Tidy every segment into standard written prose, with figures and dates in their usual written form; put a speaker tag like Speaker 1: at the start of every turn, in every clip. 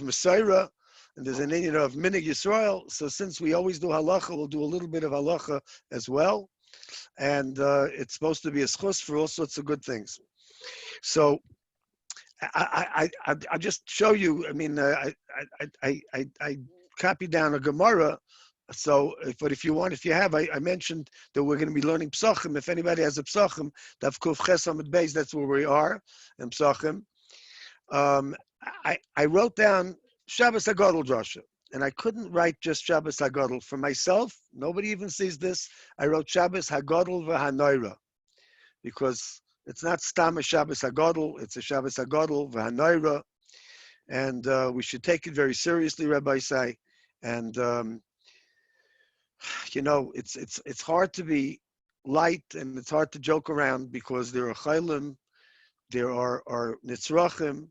Speaker 1: Messiah, and there's an Indian of Minig Yisrael. So since we always do halacha, we'll do a little bit of halacha as well. And it's supposed to be a schus for all sorts of good things. So I just show you. I mean, I copied down a Gemara. So, but if you have, I mentioned that we're going to be learning Psachim. If anybody has a Psachim, Daf Kuf Ches Amud Bais, that's where we are in Psachim. I wrote down Shabbos Hagadol Drasha, and I couldn't write just Shabbos Hagadol for myself. Nobody even sees this. I wrote Shabbos Hagadol v'Hanoira because it's not Stam a Shabbos Hagadol, it's a Shabbos Hagadol v'Hanoira, and we should take it very seriously, Rabbi say. And it's hard to be light and it's hard to joke around because there are chaylim, there are nitzrachim,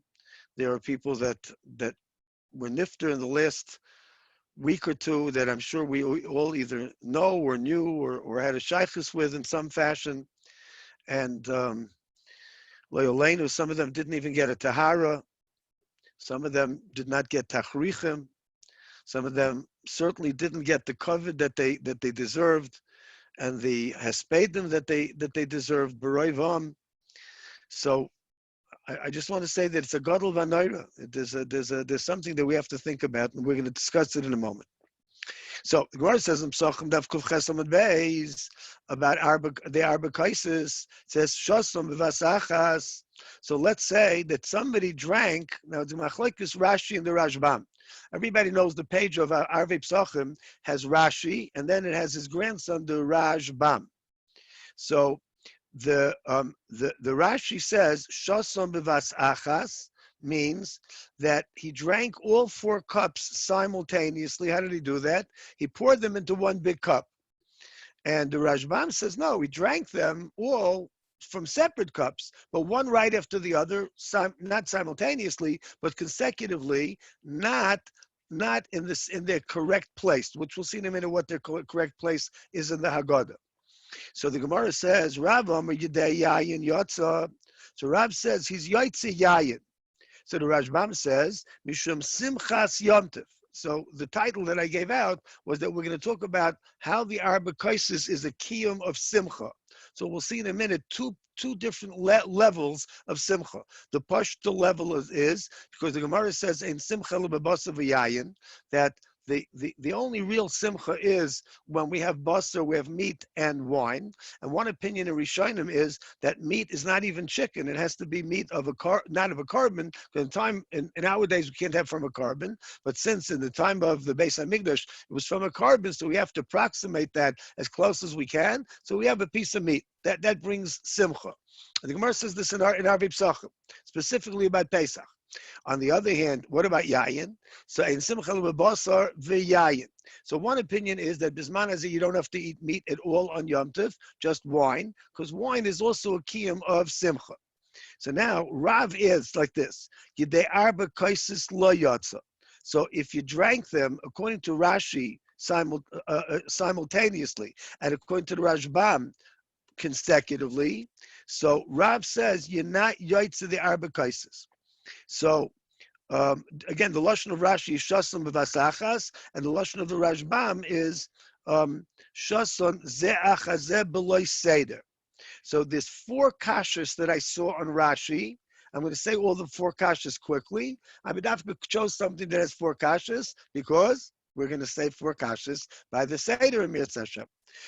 Speaker 1: there are people that were nifter in the last week or two that I'm sure we all either know or knew or had a shaykhus with in some fashion. And Leolenu, some of them didn't even get a tahara. Some of them did not get tachrichim. Some of them certainly didn't get the covet that they deserved, and the hespedim that they deserved. B'roivam. So I just want to say that it's a gadol v'anoira. There's something that we have to think about, and we're going to discuss it in a moment. So the Gemara says in Psachim Daf Kuf Ches Amud Beis about the arba kaisis. Says shosam v'vasachas. So let's say that somebody drank. Now it's machlokes Rashi and the Rashbam. Everybody knows the page of Arvei Psachim has Rashi, and then it has his grandson, the Rashbam. So the Rashi says shosam b'vas achas means that he drank all 4 cups simultaneously. How did he do that? He poured them into one big cup. And the Rashbam says, no, he drank them all from separate cups, but one right after the other, not simultaneously, but consecutively, not in their correct place, which we'll see in a minute what their correct place is in the Haggadah. So the Gemara says, Rav Amar Yidei Yayin Yotza. So Rav says he's Yotze Yayin. So the Rashbam says, Mishum Simchas Yomtiv. So the title that I gave out was that we're going to talk about how the Arba Kaisis is a kiyum of Simcha. So we'll see in a minute two different levels of Simcha. The Pashto level is because the Gemara says in Simcha L'Babasa V'Yayin that the only real simcha is when we have basar, we have meat and wine. And one opinion in Rishonim is that meat is not even chicken; it has to be meat of not of a carbon. Because nowadays we can't have from a carbon, but since in the time of the Bais Hamikdash it was from a carbon, so we have to approximate that as close as we can. So we have a piece of meat that brings simcha. And the Gemara says this in Arvei Psachim, specifically about Pesach. On the other hand, what about yayin? So in simcha l'basar v'yayin. So one opinion is that bisman hazeh you don't have to eat meat at all on Yom Tov, just wine, because wine is also a kiyum of simcha. So now Rav is like this: Yidei arba kaisis lo yatsa. So if you drank them, according to Rashi, simultaneously, and according to the Rashbam, consecutively, so Rav says you're not yotze the arba kaisis. So again, the lashon of Rashi is shasson b'vasachas, and the lashon of the Rashbam is shasson ze'achazeh b'loy seder. So there's 4 kashas that I saw on Rashi. I'm going to say all the 4 kashas quickly. I would have to chose something that has 4 kashas because we're going to say 4 kashas by the seder in Mirz Hashem.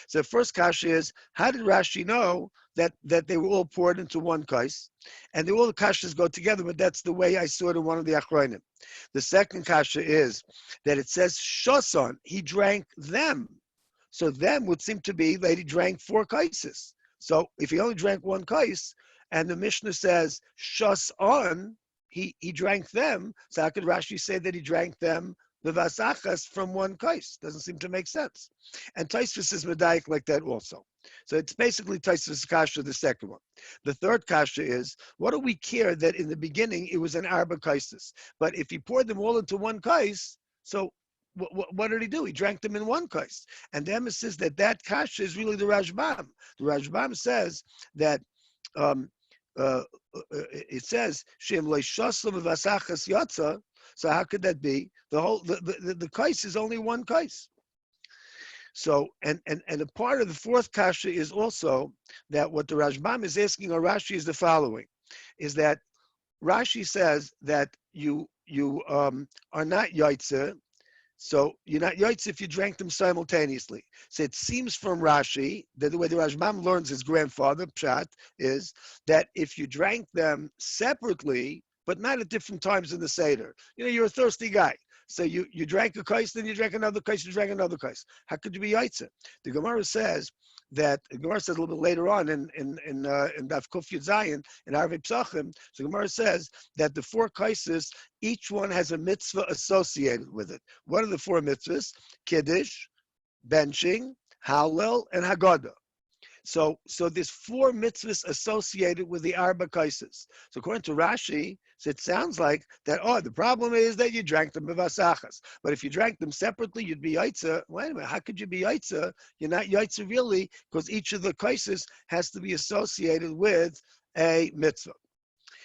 Speaker 1: So the first kasha is, how did Rashi know that they were all poured into one kais? And all the kashas go together, but that's the way I saw it in one of the achronim. The second kasha is that it says shoson, he drank them. So them would seem to be that he drank 4 kaises. So if he only drank 1 kais, and the Mishnah says shos on, he drank them, so how could Rashi say that he drank them the vasachas from 1 kais? Doesn't seem to make sense. And Taisvis is medayik like that also. So it's basically Taisvis kasha, the second one. The third kasha is, what do we care that in the beginning it was an arba kaisis? But if he poured them all into 1 kais, so what did he do? He drank them in 1 kais. And the emphasis that kasha is really the Rashbam. The Rashbam says that it says, Shem lo shaslam v'vasachas yatza. So how could that be? The kais is only one kais. So, and a part of the fourth kasha is also that what the Rashbam is asking on Rashi is the following, is that Rashi says that you are not yaitze, so you're not yaitze if you drank them simultaneously. So it seems from Rashi that the way the Rashbam learns his grandfather, Pshat, is that if you drank them separately, but not at different times in the Seder, you're a thirsty guy. So you drank a kais, then you drank another kais, you drank another kais. How could you be yaitze? The Gemara says that the Gemara says a little bit later on in Daf Kuf Yud Zayin in Arvei Psachim. So the Gemara says that the four kaises, each one has a mitzvah associated with it. What are the four mitzvahs? Kiddush, benching, Hallel, and Haggadah. So there's four mitzvahs associated with the arba kaises. So according to Rashi, so it sounds like that, the problem is that you drank them b'vasachas. But if you drank them separately, you'd be yaitza. Wait a minute, how could you be yaitza? You're not yaitza really, because each of the kaises has to be associated with a mitzvah.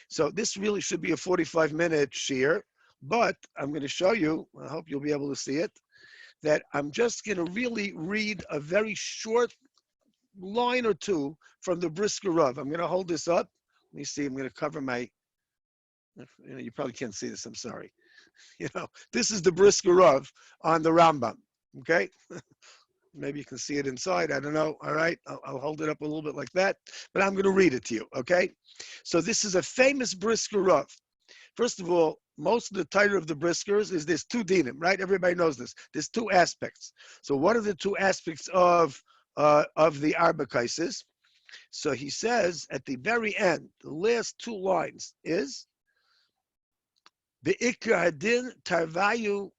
Speaker 1: So this really should be a 45-minute shiur, but I'm going to show you, I hope you'll be able to see it, that I'm just going to really read a very short line or two from the Brisker Rav. I'm going to hold this up. Let me see. I'm going to cover my. You probably can't see this. I'm sorry. This is the Brisker Rav on the Rambam. Okay. Maybe you can see it inside. I don't know. All right. I'll hold it up a little bit like that. But I'm going to read it to you. Okay. So this is a famous Brisker Rav. First of all, most of the title of the Briskers is there's two dinim, right? Everybody knows this. There's two aspects. So what are the two aspects of the arba kaises? So he says at the very end, the last two lines is Be'ikar hadin tarvayu.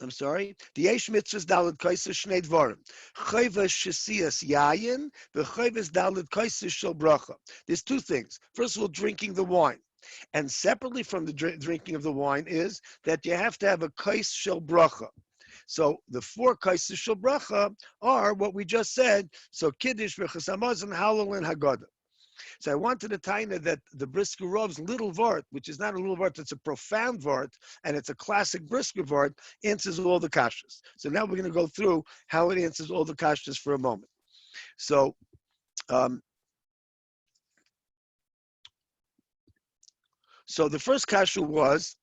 Speaker 1: I'm sorry. The yesh mitzvahs daled kaises shnei dvarim. Chayvas shesias yayin, v'chayvas daled kaises shel bracha. There's two things. First of all, drinking the wine. And separately from the drinking of the wine is that you have to have a kais shel bracha. So the four kaises shel bracha are what we just said. So Kiddush, Birchas Hamazon, Hallel, and Haggadah. So I wanted to tell you that the Brisker Rav's little vart, which is not a little vart, it's a profound vart, and it's a classic Brisker vart, answers all the kashas. So now we're going to go through how it answers all the kashas for a moment. So, so the first kasha was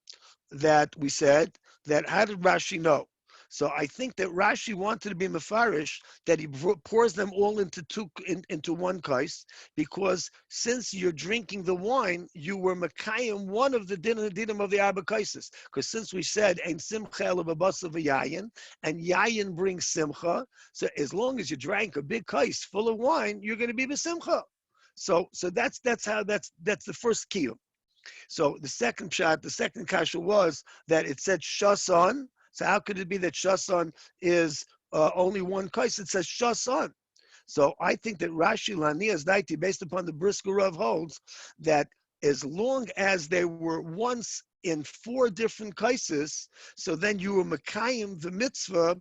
Speaker 1: that we said that how did Rashi know? So I think that Rashi wanted to be mefarish that he pours them all into one kais, because since you're drinking the wine, you were mekayim one of the dinim of the arba kaises. Because since we said ein simcha ela b'basar v'yayin, and yayin brings simcha, so as long as you drank a big kais full of wine, you're going to be b'simcha. So that's the first kiyum. So the second pshat, the second kasha was that it said shasan. So how could it be that shasan is only one kais? It says shasan. So I think that Rashi Lanias Daiti, based upon the Brisker Rav, holds that as long as they were once in four different kaises, so then you were mekayim the mitzvah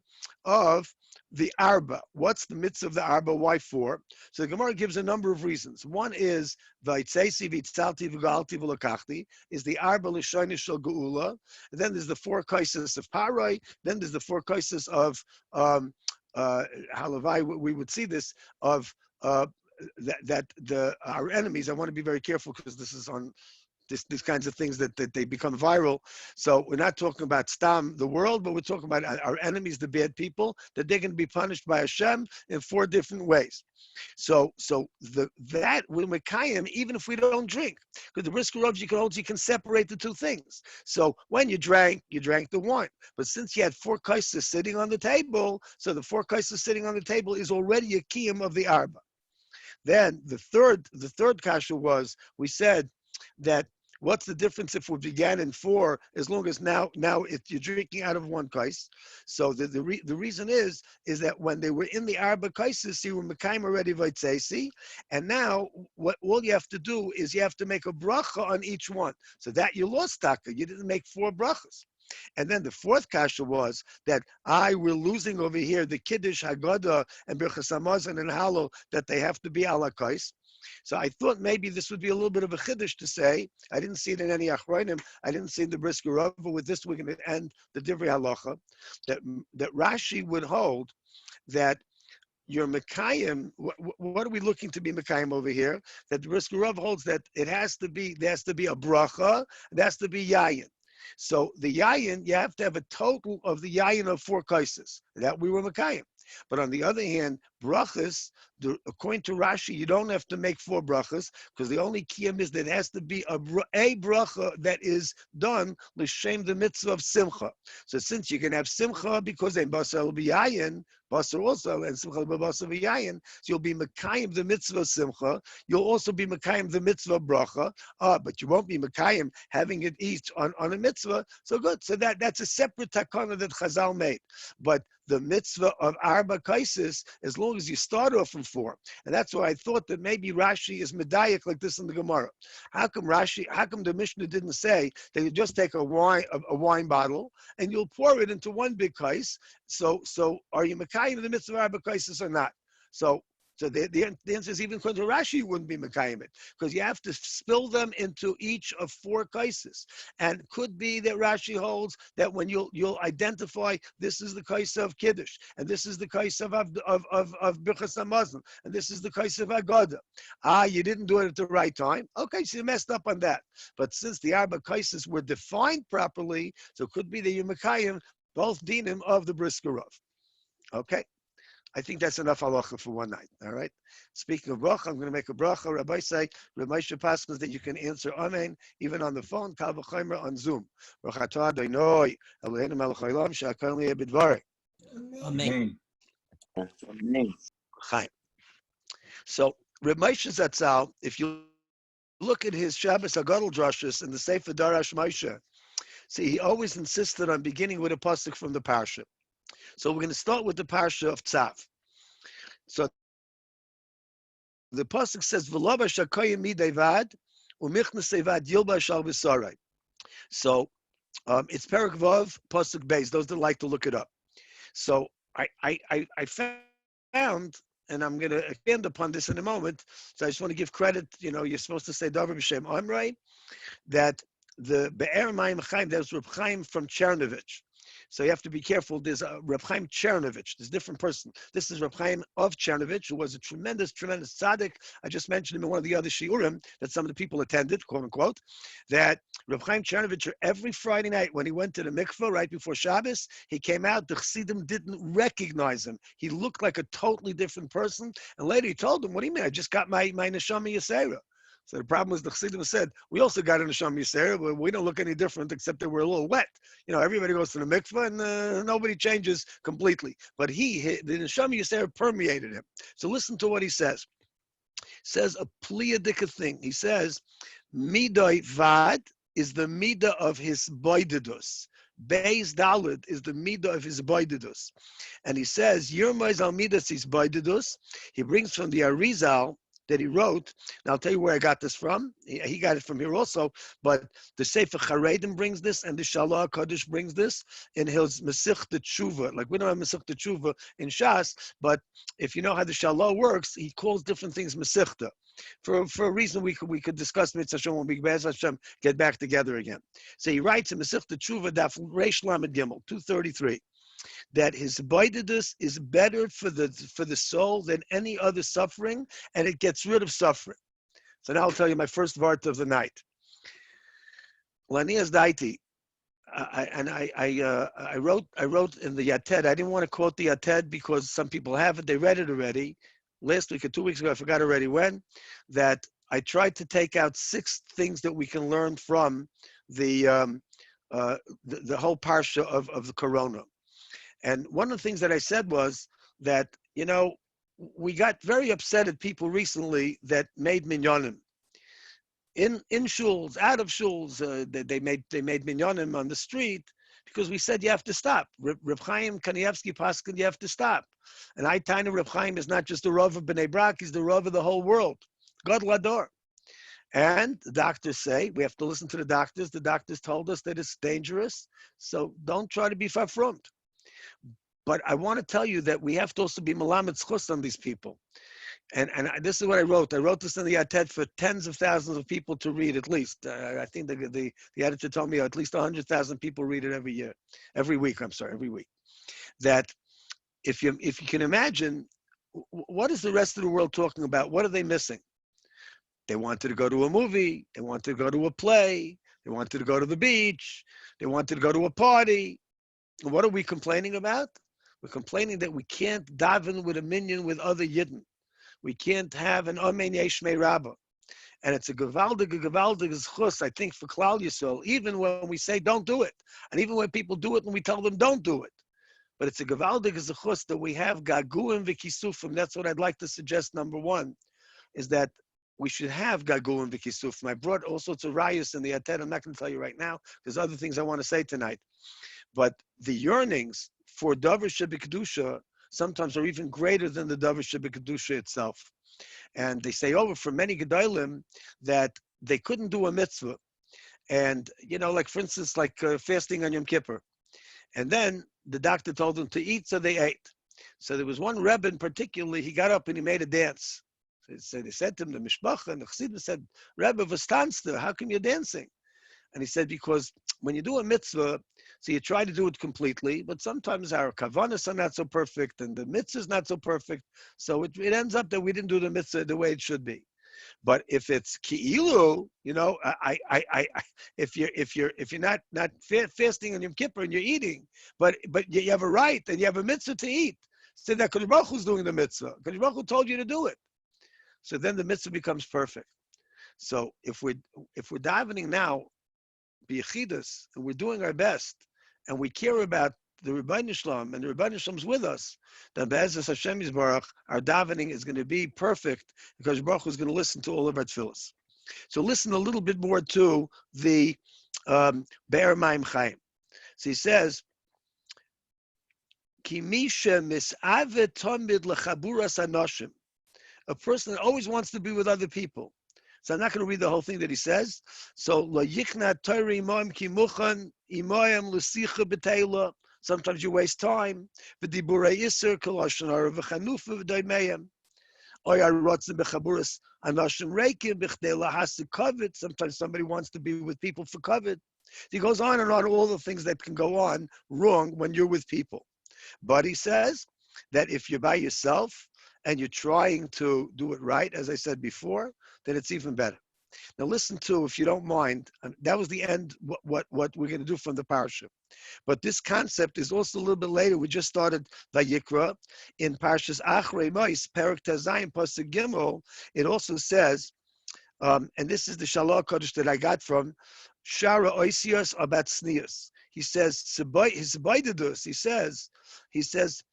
Speaker 1: of the arba. What's the mitzvah of the arba? Why four? So the Gemara gives a number of reasons. One is v'aitzesi v'tzalti v'galti v'lakachti is the arba l'shayna shel geula. And then there's the four kaises of parai. Then there's the four kaises of halavai. We would see this of that our enemies. I want to be very careful because this is on. These kinds of things that they become viral. So we're not talking about Stam, the world, but we're talking about our enemies, the bad people, that they're going to be punished by Hashem in four different ways. So that we're mekayim even if we don't drink. Because the Brisker Rav, you can separate the two things. So when you drank the wine. But since you had four kaises sitting on the table, so the four kaises sitting on the table is already a kiyum of the arba. Then the third kasha was, we said that what's the difference if we began in four, as long as now you're drinking out of one kais? So the reason is that when they were in the arba kaises, you were mekayim already vaytzesi, and now all you have to do is you have to make a bracha on each one. So that you lost taka, you didn't make four brachas. And then the fourth kasha was that we're losing over here the Kiddush, Haggadah, and Birchas Hamazon and Hallel, that they have to be ala kais. So I thought maybe this would be a little bit of a chiddush to say. I didn't see it in any achronim. I didn't see it in the Brisker Rava. With this, we're going to end the Divrei Halacha. That Rashi would hold that your Mekayim, what are we looking to be Mekayim over here? That the Brisker Rava holds that there has to be a bracha, there has to be yayin. So the yayin, you have to have a total of the yayin of 4 kaises. That we were Mekayim. But on the other hand, brachas, according to Rashi, you don't have to make 4 brachas, because the only kiyum is that it has to be a bracha that is done l'shem the mitzvah of simcha. So since you can have simcha because in basar will be yayin, basar also, and simcha basar v'yayin, so you'll be mekayim the mitzvah of simcha. You'll also be mekayim the mitzvah of bracha, but you won't be mekayim having it each on a mitzvah. So good. So that's a separate takana that Chazal made. But the mitzvah of arba kaisis, as long as you start off from 4. And that's why I thought that maybe Rashi is medayik like this in the Gemara. How come the Mishnah didn't say that you just take a wine bottle and you'll pour it into one big kais? So are you mekayim the mitzvah of arba kaisis or not? So the answer is, even according to Rashi, you wouldn't be mekayim it, because you have to spill them into each of 4 kaises. And it could be that Rashi holds that when you'll identify, this is the kais of Kiddush, and this is the kais of Birchas Hamazon, and this is the kais of Agada. You didn't do it at the right time. Okay, so you messed up on that. But since the Arba kaises were defined properly, so it could be that you're mekayim both dinim of the Brisker Rov. Okay. I think that's enough halacha for one night. All right. Speaking of bracha, I'm going to make a bracha. Rabbi say, Rabbi Shapaskas, that you can answer amen even on the phone. Kal v'chaymer on Zoom. Brachato Adonai Eloheinu melech haolam she'akol niyeh b'dvarei.
Speaker 2: Amen.
Speaker 3: Amen.
Speaker 1: Chaim. So Rabbi Zatzal, if you look at his Shabbos Hagadol Drasha in the Sefer Darash Moshe, see, he always insisted on beginning with a pasuk from the parsha. So we're going to start with the parsha of Tzav. So the pasuk says, "V'lova shakoyim midevad u'michnas evad yilba shal v'saray." So it's Perek Vav pasuk Bais. Those that like to look it up. So I found, and I'm going to expand upon this in a moment. So I just want to give credit. You're supposed to say Davar b'Shem Amrei, that the Be'er Mayim Chaim, there's Reb Chaim from Chernovich. So you have to be careful. There's a Reb Chaim Chernovich. There's a different person. This is Reb Chaim of Chernovich, who was a tremendous tzaddik. I just mentioned him in one of the other shiurim that some of the people attended, quote unquote, that Reb Chaim Chernovich, every Friday night when he went to the mikveh right before Shabbos, he came out, the chassidim didn't recognize him. He looked like a totally different person. And later he told them, what do you mean? I just got my neshama yisera. So the problem was the chassidim said, we also got a neshama yisera, but we don't look any different except that we're a little wet. Everybody goes to the mikveh and nobody changes completely. But the neshama yisera permeated him. So listen to what he says. He says a pliadika thing. He says, midai vad is the midah of his boididus. Beis Dalid is the midah of his boididus. And he says, Yirmais al midas his boididus. He brings from the Arizal that he wrote. Now I'll tell you where I got this from. He got it from here also, but the Sefer Charedim brings this, and the Shalah Kodesh brings this in his Masechta Tshuva. Like we don't have Masechta Tshuva in Shas, but if you know how the Shalah works, he calls different things Masechta. For a reason we could discuss Mitzvah Hashem when we get back together again. So he writes in Masechta Tshuva Daf Reish Lamed Gimel 233. That his boididus is better for the soul than any other suffering, and it gets rid of suffering. So now I'll tell you my first vart of the night. Lanias daiti, I wrote in the Yated. I didn't want to quote the Yated because some people have it. They read it already. Last week or 2 weeks ago, I forgot already when. That I tried to take out 6 things that we can learn from the whole parsha of the Corona. And one of the things that I said was that, we got very upset at people recently that made minyanim. In shuls, out of shuls, they made minyanim on the street because we said you have to stop. Reb Chaim Kanievsky Paskin, you have to stop. And I tell you, Reb Chaim is not just the Rav of Bnei Brak, he's the Rav of the whole world. God Lador. And the doctors say, we have to listen to the doctors. The doctors told us that it's dangerous. So don't try to be fafrumt. But I want to tell you that we have to also be malamed zchus on these people. This is what I wrote. I wrote this in the Yated for tens of thousands of people to read at least. I think the editor told me at least 100,000 people read it every week. Every week. That if you can imagine, what is the rest of the world talking about? What are they missing? They wanted to go to a movie. They wanted to go to a play. They wanted to go to the beach. They wanted to go to a party. And what are we complaining about? We're complaining that we can't daven with a minyan with other yidden. We can't have an Amen Yeshmei Rabbah. And it's a gewaldige zchus, I think, for Klal Yisrael, even when we say don't do it. And even when people do it and we tell them don't do it. But it's a gewaldige zchus that we have gaguim v'kisufim. That's what I'd like to suggest, number one, is that we should have gaguim v'kisufim. I brought all sorts of rayos in the Ated. I'm not going to tell you right now. There's other things I want to say tonight. But the yearnings for davar shebekadusha sometimes are even greater than the davar shebekadusha itself. And they say over for many gedolim that they couldn't do a mitzvah. And, like for instance, fasting on Yom Kippur. And then the doctor told them to eat, so they ate. So there was one Rebbe in particular, he got up and he made a dance. So they said to him, the Mishpacha and the Chassidim said, Rebbe, was tanzte? How come you're dancing? And he said, because when you do a mitzvah, so you try to do it completely, but sometimes our kavanas are not so perfect and the mitzvah is not so perfect. So it ends up that we didn't do the mitzvah the way it should be. But if it's ki'ilu, if you're not fasting on Yom Kippur and you're eating, but you have a right and you have a mitzvah to eat, so that Kadosh Baruch Hu's doing the mitzvah. Kadosh Baruch Hu told you to do it. So then the mitzvah becomes perfect. So if we're davening now, Kehillas, and we're doing our best, and we care about the Rebbeinu Shalom, and the Rebbeinu Shalom's with us, then Be'ezus Hashem Yisbarach, our davening is going to be perfect, because Baruch Hu is going to listen to all of our tefillas. So listen a little bit more to the Be'er Maim Chaim. So he says, Ki misha mis'ave tomid lechaburas anoshim, a person that always wants to be with other people. So I'm not going to read the whole thing that he says. So lo yichna Torah imoim ki muchan imoim l'sicha b'teila. Sometimes you waste time. V'diburei iser k'lashon hara v'chanufa v'doimeyim. Oy arotzim b'chaburas anoshim reikim b'chdei lahasik covet. Sometimes somebody wants to be with people for covet. He goes on and on, all the things that can go on wrong when you're with people. But he says that if you're by yourself and you're trying to do it right, as I said before, then it's even better. Now listen to, if you don't mind, that was the end, what we're going to do from the parasha. But this concept is also a little bit later. We just started Vayikra in Parshas Achrei Mos, Perek Tazayim, Pasuk Gimel. It also says, and this is the Shalom Kodesh that I got from Shara Oisios about Snius. He says, he says,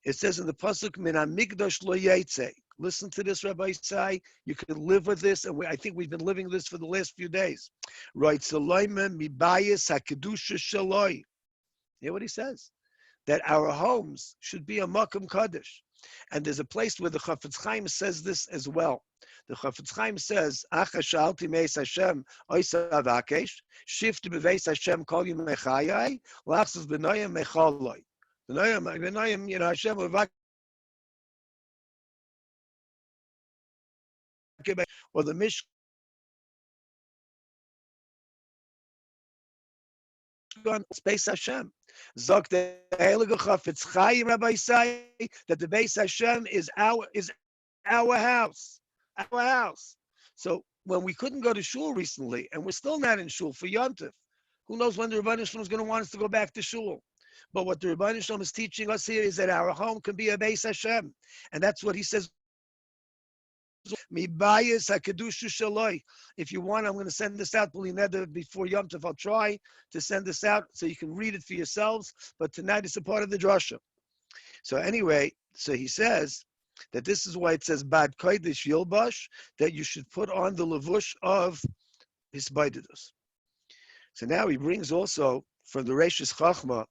Speaker 1: it says in the pasuk, "Min hamikdash lo yetze." Listen to this, Rabbi Say. You can live with this, and I think we've been living this for the last few days. Right? Saloim mi bayis hakedusha shaloi. Hear what he says? That our homes should be a makom kaddish, and there's a place where the Chafetz Chaim says this as well. The Chafetz Chaim says, "Acha shalti meis Hashem oisa avakesh shift beveis Hashem kol yimei chayai lachzus b'noyim mechaloi." The Noyam, Hashem or the Mishkan Bais Hashem. Zok the Heilige Chafetz Chaim, Rabbi say that the Bais Hashem is our house, our house. So when we couldn't go to shul recently, and we're still not in shul for Yom Tov, who knows when the Rebbeinu Shalom is going to want us to go back to shul? But what the Rebbeinu Shalom is teaching us here is that our home can be a Beis Hashem. And that's what he says. If you want, I'm going to send this out before Yom Tov. I'll try to send this out so you can read it for yourselves. But tonight it's a part of the drasha. So anyway, so he says that this is why it says Bad Kodesh Yilbash, that you should put on the levush of Hisbaididus. So now he brings also from the Reishis Chachma,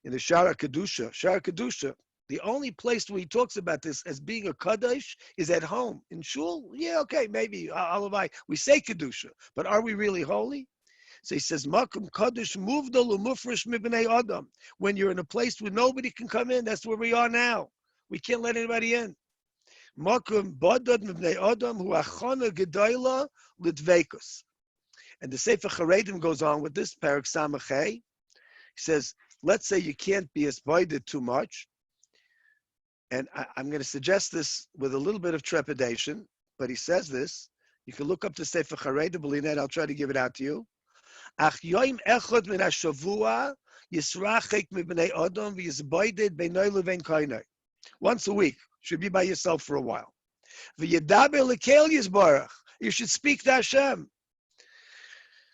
Speaker 1: in the Shara Kedusha, the only place where he talks about this as being a Kaddish is at home. In shul, yeah, okay, maybe, we say Kedusha, but are we really holy? So he says, Makom Kaddish Muvdal Umufresh Mibnei Adam. When you're in a place where nobody can come in, that's where we are now. We can't let anybody in. Mokum bodod mibnei Adam hu achona gedoyla lidveikus. And the Sefer Charedim goes on with this parak Samachei. He says, let's say you can't be asboided too much. And I'm going to suggest this with a little bit of trepidation, but he says this. You can look up the Sefer Charedim, Belinet, I'll try to give it out to you. Ach yoim echad min hashavua yisrachek mibnei Adam v'yizboided beinoi levein kainoi. Once a week, should be by yourself for a while. V'yedaber lekel yizbarach. You should speak to Hashem.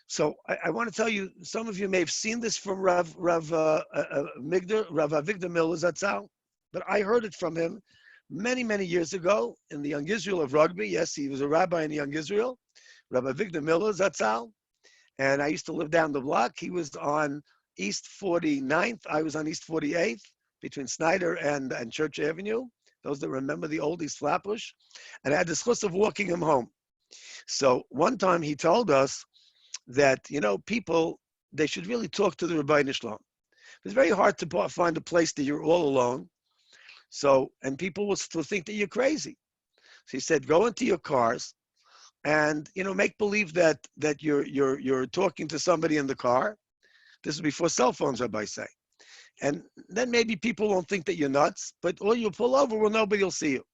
Speaker 1: So I want to tell you, some of you may have seen this from Rav Avigdor Miller Zatzal, but I heard it from him many, many years ago in the Young Israel of Rugby. Yes, he was a rabbi in the Young Israel, Rav Avigdor Miller Zatzal, and I used to live down the block. He was on East 49th. I was on East 48th, between Snyder and Church Avenue. Those that remember the old East Flatbush. And I had the chus of walking him home. So one time he told us that, people, they should really talk to the Rabbi Nishlam. It's very hard to find a place that you're all alone. So, and people will still think that you're crazy. So he said, go into your cars and, make believe that you're talking to somebody in the car. This is before cell phones, Rabbi say. And then maybe people won't think that you're nuts, but or you'll pull over where nobody will see you.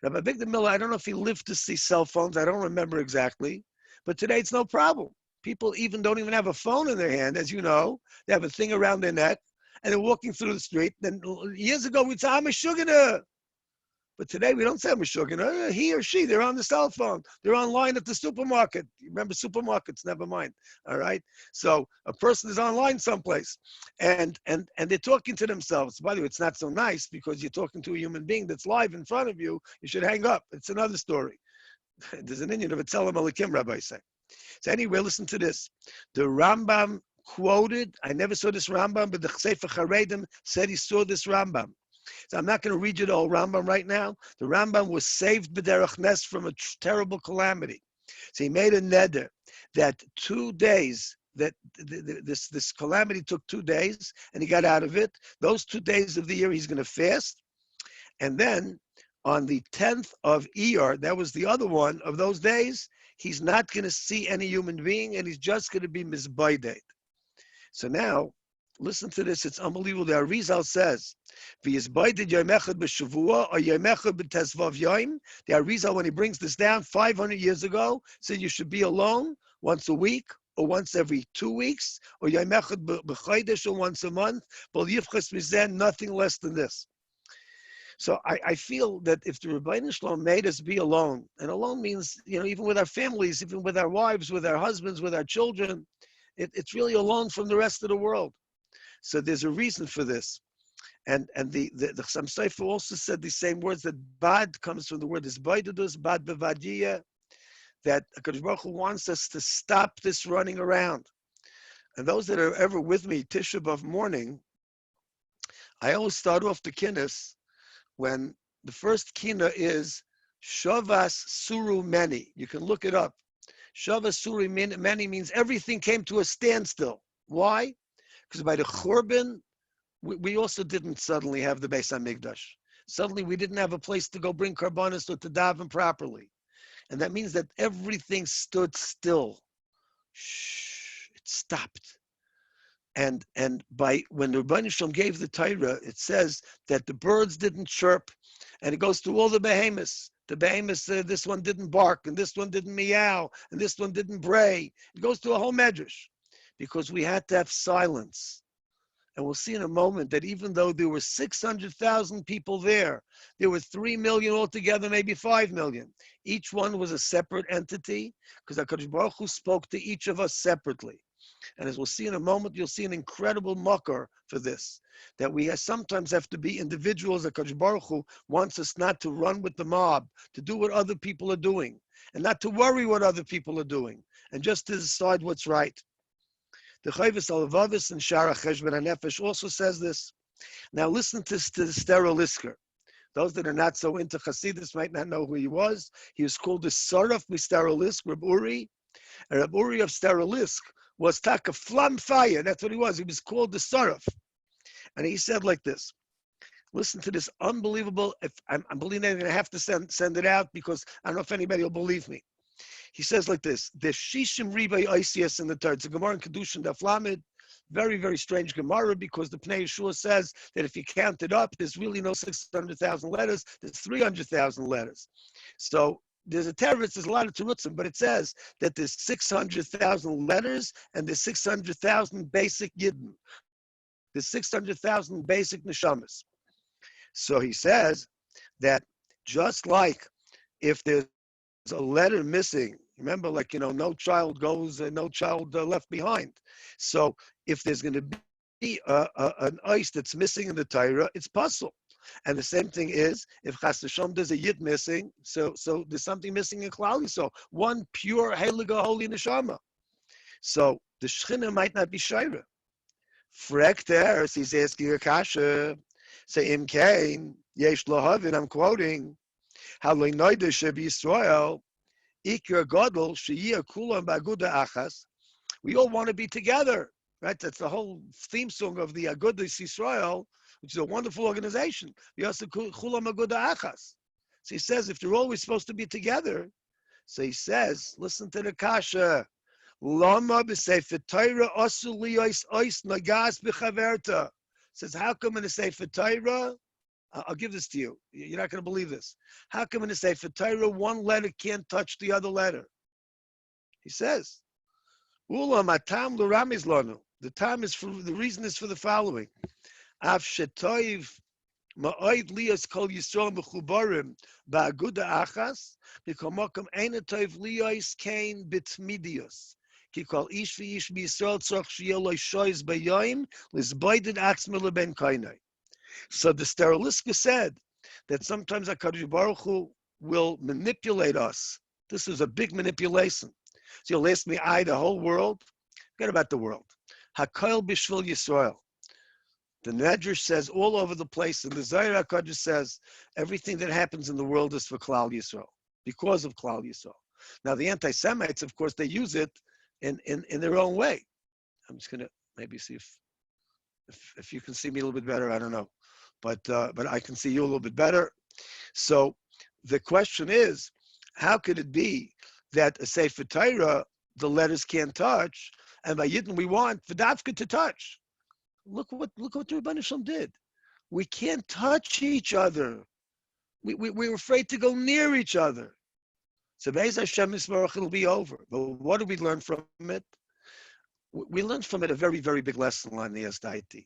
Speaker 1: Rabbi Avigdor Miller, I don't know if he lived to see cell phones. I don't remember exactly. But today it's no problem. People don't even have a phone in their hand, as you know. They have a thing around their neck, and they're walking through the street. Then years ago, we'd say, I'm a shugana. But today, we don't say I'm a shugana. He or she, they're on the cell phone. They're online at the supermarket. You remember supermarkets? Never mind. All right? So a person is online someplace, and they're talking to themselves. By the way, it's not so nice because you're talking to a human being that's live in front of you. You should hang up. It's another story. There's an Indian of a Tzelem Alikim, Rabbi say. So anyway, listen to this. The Rambam quoted, I never saw this Rambam, but the Sefer Charedim said he saw this Rambam. So I'm not going to read you the whole Rambam right now. The Rambam was saved b'derech nes from a terrible calamity. So he made a neder that 2 days, that this calamity took 2 days, and he got out of it. Those 2 days of the year, he's going to fast. And then on the 10th of Iyar, that was the other one of those days, he's not going to see any human being, and he's just going to be mizbayded. So now, listen to this. It's unbelievable. The Arizal says, "V'yizbayded yom echad b'shavua or yom echad b'tezvav yom." The Arizal, when he brings this down 500 years ago, said you should be alone once a week or once every 2 weeks, or yom echad b'chodesh or once a month. But yifchas mizen, nothing less than this. So I feel that if the Rebbeinu Shalom made us be alone, and alone means, even with our families, even with our wives, with our husbands, with our children, it's really alone from the rest of the world. So there's a reason for this. And the Chassam Sofer also said the same words, that bad comes from the word isbaidudus, bad bevadiyah, that HaKadosh Baruch Hu wants us to stop this running around. And those that are ever with me, Tisha B'Av morning, I always start off the Kehillas when the first kina is Shavas Suru Meni. You can look it up. Shavas Suru Meni means everything came to a standstill. Why? Because by the Churban, we also didn't suddenly have the Bais HaMikdash. Suddenly we didn't have a place to go bring karbanos or to daven properly. And that means that everything stood still. Shh, it stopped. And when the Rebbeinu Shalom gave the Torah, it says that the birds didn't chirp, and it goes through all the behemoths. The behemoths, this one didn't bark, and this one didn't meow, and this one didn't bray. It goes through a whole medrash, because we had to have silence. And we'll see in a moment that even though there were 600,000 people there were 3 million altogether, maybe 5 million. Each one was a separate entity, because HaKadosh Baruch Hu spoke to each of us separately. And as we'll see in a moment, you'll see an incredible makar for this, that we sometimes have to be individuals. That HaKadosh Baruch Hu wants us not to run with the mob, to do what other people are doing, and not to worry what other people are doing, and just to decide what's right. The Chayvus Alavavis and Shara Cheshbon HaNefesh also says this. Now listen to the Sterolisker. Those that are not so into Hasidus might not know who he was. He was called the Saraf Misterolisk, Reb Uri. And Reb Uri of Sterolisk was taka flam fire. That's what he was. He was called the Saraf. And he said like this. Listen to this unbelievable. If I'm believing I'm going to have to send it out because I don't know if anybody will believe me. He says like this: "There's shishim ribay ICS in the third. It's a Gemara in Kedushin Daf Lamed. Very, very strange Gemara because the Pnei Yeshua says that if you count it up, there's really no 600,000 letters. There's 300,000 letters. So there's a terrorist. There's a lot of terutzim, but it says that there's 600,000 letters and there's 600,000 basic yidden. There's 600,000 basic neshamas. So he says that just like if there's a letter missing, remember, like, no child goes, no child left behind. So if there's going to be an ice that's missing in the Torah, it's puzzle. And the same thing is, if Chas V'Shalom there's a yid missing, so there's something missing in Klal. So one pure, heilige, holy neshama. So the Shechina might not be Shaira. Frek there, he's asking a kasha. Say Im Kain, Yesh Lohavin, I'm quoting, Haloi Noida Sheb Yisrael, Ikra Godel, Sheyia Kulam Baguda Achas. We all want to be together, right? That's the whole theme song of the Agudas Yisrael, which is a wonderful organization. Yasa Kulam Aguda Achas. So he says, if they're always supposed to be together, so he says, listen to the kasha. Lama b'sefer Torah asu liyos ois nagas b'chaverta. Says, how come in the Sefer Torah, I'll give this to you. You're not going to believe this. How come in the Sefer Torah, one letter can't touch the other letter? He says, Ulam atam l'ramiz lanu. The reason is for the following. Av shetoiv ma'oid liyos kol Yisrael mechubarim ba'aguda achas b'komokum eina toiv liyos kain bitmidios. So the Steriliska said that sometimes HaKadosh Baruch Hu will manipulate us. This is a big manipulation. So you'll ask me, the whole world? Forget about the world. HaKoil Bishvil Yisrael. The Medrash says all over the place, and the Zohar HaKadosh says everything that happens in the world is for Klal Yisrael, because of Klal Yisrael. Now the anti-Semites, of course, they use it in their own way. I'm just gonna maybe see if you can see me a little bit better. I don't know, but I can see you a little bit better. So the question is, how could it be that a Sefer Torah the letters can't touch, and by Yidden we want V'davka to touch? Look what the Rebbeinu Shalom did. We can't touch each other. We're afraid to go near each other. So Bais Hashem Yismarach, it'll be over. But what do we learn from it? We learned from it a very, very big lesson on the Esdaiti,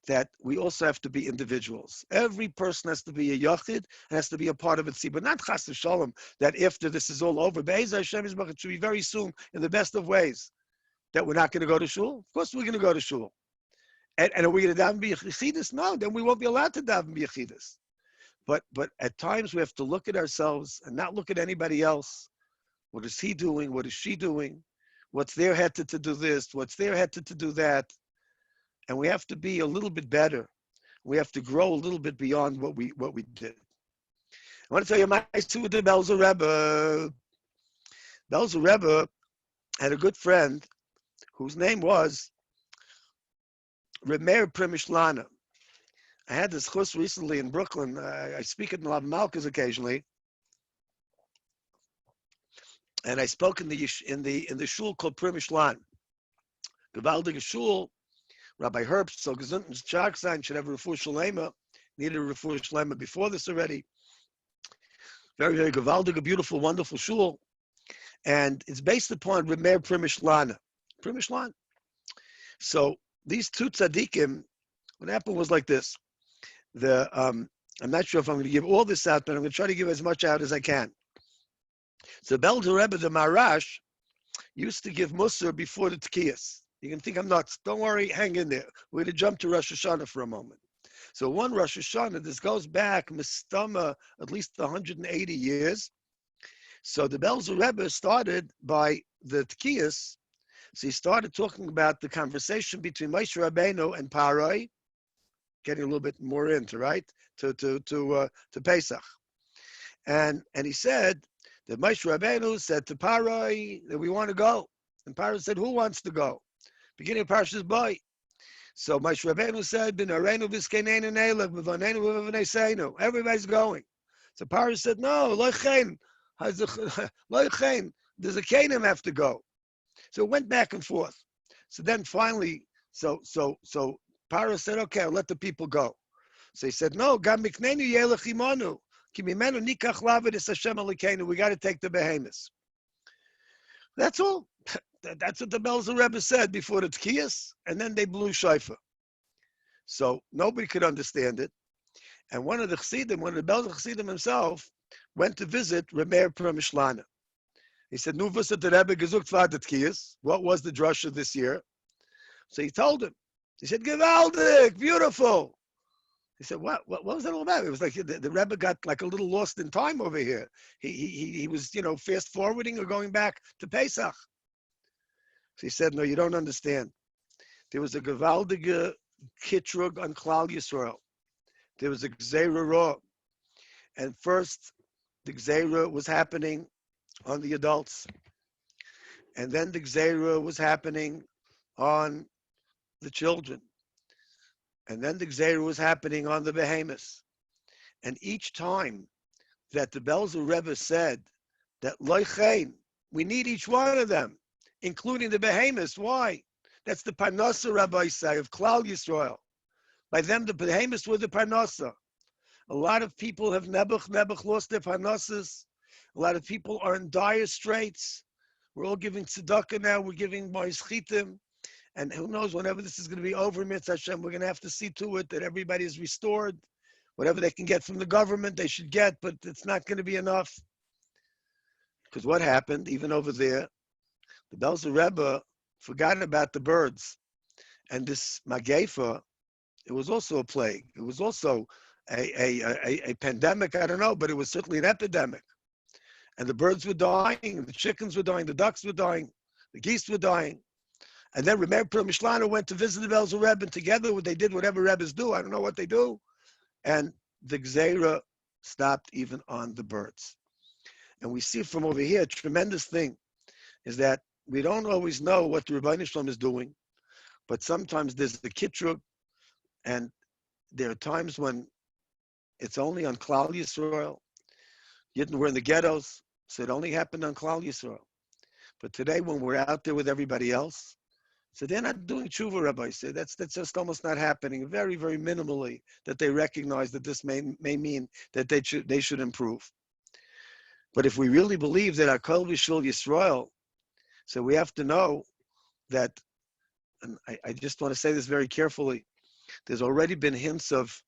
Speaker 1: that we also have to be individuals. Every person has to be a yachid and has to be a part of it. But not chas v'shalom, that after this is all over, Bais Hashem Yismarach, it should be very soon, in the best of ways, that we're not going to go to shul. Of course we're going to go to shul. And are we going to daven b'yechidus? No, then we won't be allowed to daven b'yechidus. But at times we have to look at ourselves and not look at anybody else. What is he doing? What is she doing? What's their head to do this? What's their head to do that? And we have to be a little bit better. We have to grow a little bit beyond what we did. I want to tell you my story with the Belzer Rebbe. Belzer Rebbe had a good friend whose name was Remeir Primishlana. I had this chus recently in Brooklyn. I speak at Lav Malkas occasionally, and I spoke in the shul called Primishlan. Gewaldige shul. Rabbi Herbst, so gesund and stark sein, should have a refuah shalema. Needed a refuah shalema before this already. Very, very gewaldige, beautiful, wonderful shul, and it's based upon Remeir Primishlan. Primishlan. So these two tzaddikim, what happened was like this. I'm not sure if I'm going to give all this out, but I'm going to try to give as much out as I can. So Belzer Rebbe, the Marash, used to give Musar before the Kehillas. You can think I'm nuts. Don't worry, hang in there. We're going to jump to Rosh Hashanah for a moment. So one Rosh Hashanah, this goes back, Mistama, at least 180 years. So the Belzer Rebbe started by the Kehillas. So he started talking about the conversation between Moshe Rabbeinu and Parai, getting a little bit more into, right, to Pesach. And he said that Moshe Rabbeinu said to Parai that we want to go. And Parai said, who wants to go? Beginning of Parashas Bais. So my Rabbeinu said, "B'nareinu v'skeneinu neilach, b'vanenu v'vaneseinu." Everybody's going. So Paro said, "No, lo chen, lo chen. There's a kenim have to go." So it went back and forth. So then finally, so Paro said, "Okay, I'll let the people go." So he said, "No, gam miknenu yelech imanu, ki mimenu nikach lavid es Hashem alikeinu." We got to take the behemoths. That's all. That's what the Belzer Rebbe said before the Kehillas, and then they blew shofar. So nobody could understand it. And one of the Belzer Chassidim himself, went to visit Remeir Permishlana. He said, "Nu was the Rebbe gesucht for the Kehillas? What was the drasha this year?" So he told him. He said, "Gewaldig, beautiful." He said, "What was that all about?" It was like the Rebbe got like a little lost in time over here. He was, fast forwarding or going back to Pesach. So he said, "No, you don't understand. There was a gewaldige kitrug on Klal Yisrael. There was a gzeira ra. And first, the gzeira was happening on the adults. And then the gzeira was happening on the children. And then the gzeira was happening on the behemoths. And each time that the Belzer Rebbe said that loichein, we need each one of them, including the behemoths. Why? That's the parnasa, Rabbi say, of Klal Yisrael. By them, the behemoths were the parnasa. A lot of people have nebuch lost their parnassas. A lot of people are in dire straits. We're all giving tzedakah now. We're giving ma'ischitim. And who knows, whenever this is going to be over, Mitzvah Hashem, we're going to have to see to it that everybody is restored. Whatever they can get from the government, they should get, but it's not going to be enough. Because what happened, even over there, the Belzer Rebbe forgot about the birds. And this Magefa, it was also a plague. It was also a pandemic, I don't know, but it was certainly an epidemic. And the birds were dying, the chickens were dying, the ducks were dying, the geese were dying. And then remember, Mishlana went to visit the Belzer Rebbe, and together they did whatever Rebbes do. I don't know what they do. And the Gzeira stopped even on the birds. And we see from over here, a tremendous thing is that we don't always know what the Rebbeinu Shalom is doing, but sometimes there's the kitrug, and there are times when it's only on Klal Yisrael. Yidden were in the ghettos, so it only happened on Klal Yisrael. But today, when we're out there with everybody else, so they're not doing tshuva, Rabbi said. That's just almost not happening. Very, very minimally that they recognize that this may mean that they should improve. But if we really believe that Hakol V'Shul Yisrael, so we have to know that, and I just want to say this very carefully, there's already been hints of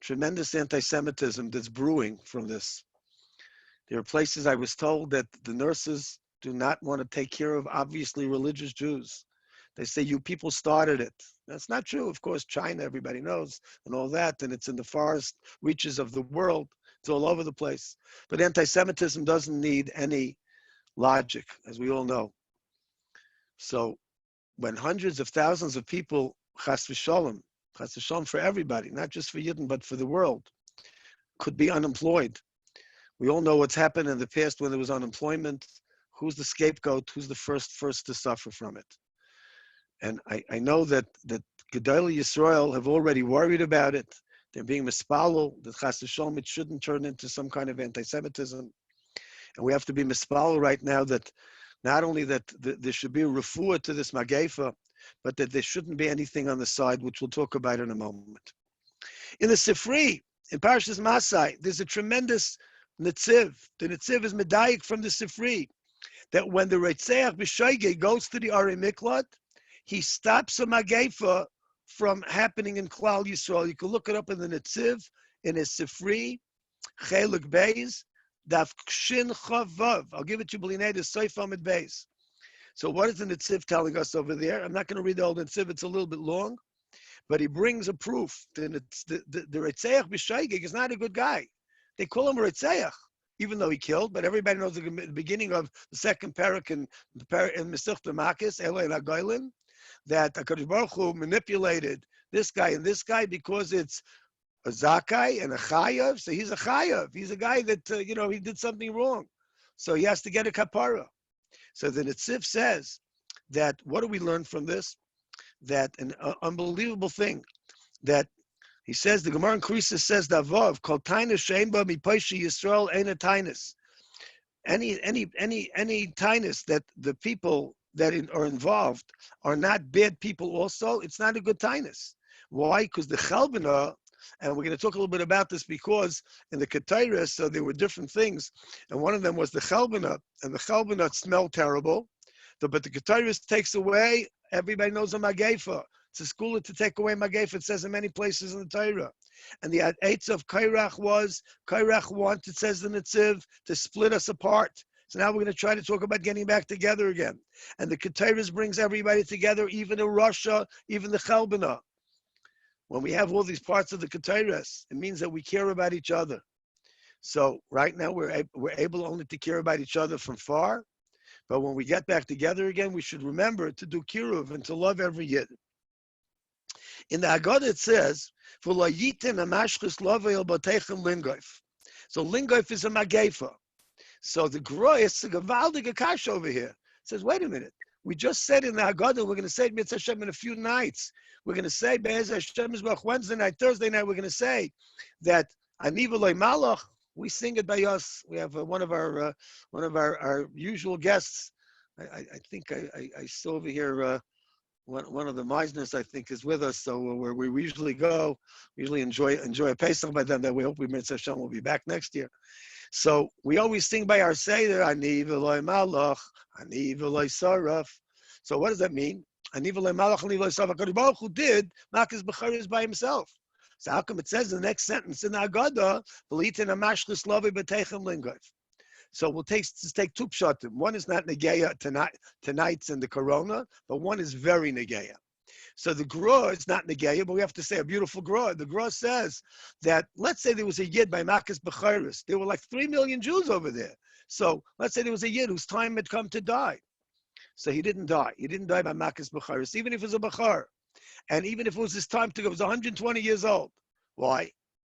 Speaker 1: tremendous anti-Semitism that's brewing from this. There are places I was told that the nurses do not want to take care of obviously religious Jews. They say, you people started it. That's not true. Of course, China, everybody knows, and all that, and it's in the farthest reaches of the world. It's all over the place. But anti-Semitism doesn't need any logic, as we all know. So when hundreds of thousands of people, chas v'shalom for everybody, not just for Yidden, but for the world, could be unemployed. We all know what's happened in the past when there was unemployment. Who's the scapegoat? Who's the first to suffer from it? And I know that Gedolei Yisrael have already worried about it. They're being mispalel, that chas v'shalom, it shouldn't turn into some kind of anti-Semitism. And we have to be mispalel right now that not only that there should be a refuah to this magefa, but that there shouldn't be anything on the side, which we'll talk about in a moment. In the Sifri, in Parashas Masai, there's a tremendous netziv. The netziv is medayik from the Sifri, that when the Reitzeach B'Shoigeg goes to the Ari Miklat, he stops a magefa from happening in Klal Yisrael. You can look it up in the Netziv, in his Sifri, Chelik Bais, Daf Kshin Chavav. I'll give it to you, B'linei, the Seif Amid Bais. So what is the Netziv telling us over there? I'm not going to read the whole Netziv, it's a little bit long, but he brings a proof. The Reitzeach B'Shoigeg is not a good guy. They call him a Reitzeach, even though he killed, but everybody knows the beginning of the second parak in Mesech Makis, Eloi Lagoylin, that HaKadosh Baruch Hu manipulated this guy and this guy because it's a Zakai and a Chayav. So he's a Chayav. He's a guy that, he did something wrong. So he has to get a kapara. So the Netziv says that, what do we learn from this? that an unbelievable thing that he says, the Gemara in Krisis says, Davov, Kol Tainus Sheimba Mipoishi Yisrael Eina Tainus. Any Tainus that the people that are involved are not bad people also, it's not a good Tainus. Why? Because the Chalbana, and we're going to talk a little bit about this because in the Kehillas, so there were different things, and one of them was the Chalbana, and the Chalbana smelled terrible, but the Kehillas takes away, everybody knows a Magefa. It's a school to take away Magefa, it says in many places in the Torah. And the Eitz of Kairach was, Kairach wanted, it says in the Tziv, to split us apart. So now we're going to try to talk about getting back together again. And the Kehillas brings everybody together, even in Russia, even the Chalbana. When we have all these parts of the Kehillas, it means that we care about each other. So right now we're able only to care about each other from far. But when we get back together again, we should remember to do kiruv and to love every Yid. In the Haggadah it says, so lingoif is a magefa. So the Groy is a gewaldige kash over here. It says, wait a minute. We just said in the Haggadah, we're going to say it Mitzvah Hashem in a few nights. We're going to say Be'ez Hashem Mizbach Wednesday night, Thursday night, we're going to say that Ani v'loy malach. We sing it by us. We have one of our usual guests. I think I saw over here one of the Meisners, I think, is with us. So where we usually go, we usually enjoy a Pesach by them. That we hope Mitzvah Hashem will be back next year. So we always sing by our Seder, Ani v'loy malach, Ani v'loy saraf. So what does that mean? Ani v'loy malach, Ani v'loy saraf. HaKadosh Baruch Hu did Makas B'charis by himself. So how come it says in the next sentence in the Haggadah, V'litin amashlis lovi b'teichem lingoif? So we'll take two pshatim. One is not negeya tonight's in the corona, but one is very negeya. So the Gra is not negeya, but we have to say a beautiful Gra. The Gra says that, let's say there was a Yid by Makas B'charis. There were like 3 million Jews over there. So let's say there was a Yid whose time had come to die. So he didn't die. He didn't die by Makas B'charis, even if it was a B'char. And even if it was his time to go, it was 120 years old. Why?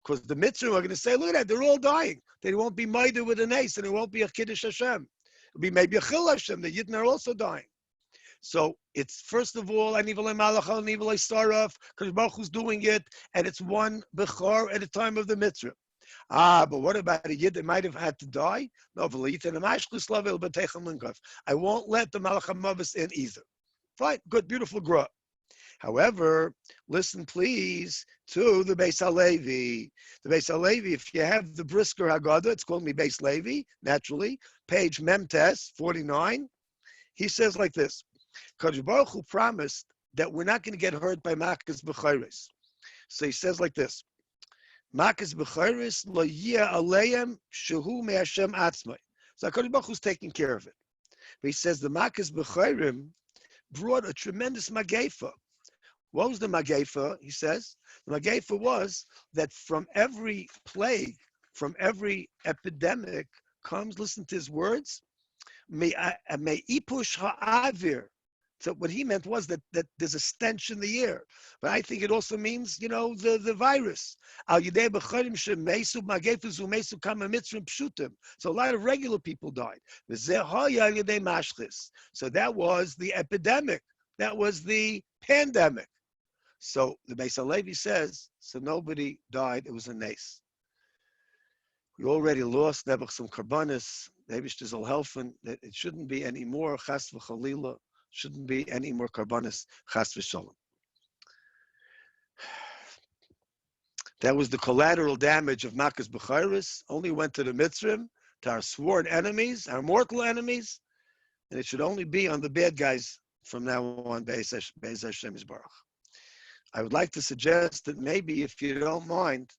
Speaker 1: Because the Mitzvah are going to say, look at that, they're all dying. They won't be murdered with an ace, and it won't be a Kiddush Hashem. It'll be maybe a Chil Hashem. The Yidden are also dying. So it's, first of all, Ani v'lei malach, Ani v'lei saraf, because Baruch Hu's doing it, and it's one Bechor at the time of the Mitzvah. But what about a Yid that might have had to die? No, I won't let the Malach HaMavis in either. Fine, good, beautiful Gra. However, listen please to the Bais HaLevi. The Bais HaLevi, if you have the Brisker Haggadah, it's called me Bais Levi, naturally, page Memtes 49. He says like this, Kadosh Baruch Hu promised that we're not going to get hurt by Makas B'charis. So he says like this, Makas B'charis lo yeh aleim shehu me Hashem atzmai. So Kadosh Baruch Hu's taking care of it. But he says the Makas B'charim brought a tremendous magefa. What was the Magefa? He says, the Magefa was that from every plague, from every epidemic comes, listen to his words, may ipush ha'avir. So what he meant was that there's a stench in the air. But I think it also means, the virus. So a lot of regular people died. So that was the epidemic. That was the pandemic. So the Bais HaLevi says, so nobody died, it was a nace. We already lost some karbanis, maybe sh'tizol helfen, that it shouldn't be any more chas v'chalila, shouldn't be any more karbanis chas v'shalom. That was the collateral damage of Makas B'charis, only went to the Mitzrim, to our sworn enemies, our mortal enemies, and it should only be on the bad guys from now on, Be'ez Hashem Yisbarach. I would like to suggest that maybe, if you don't mind,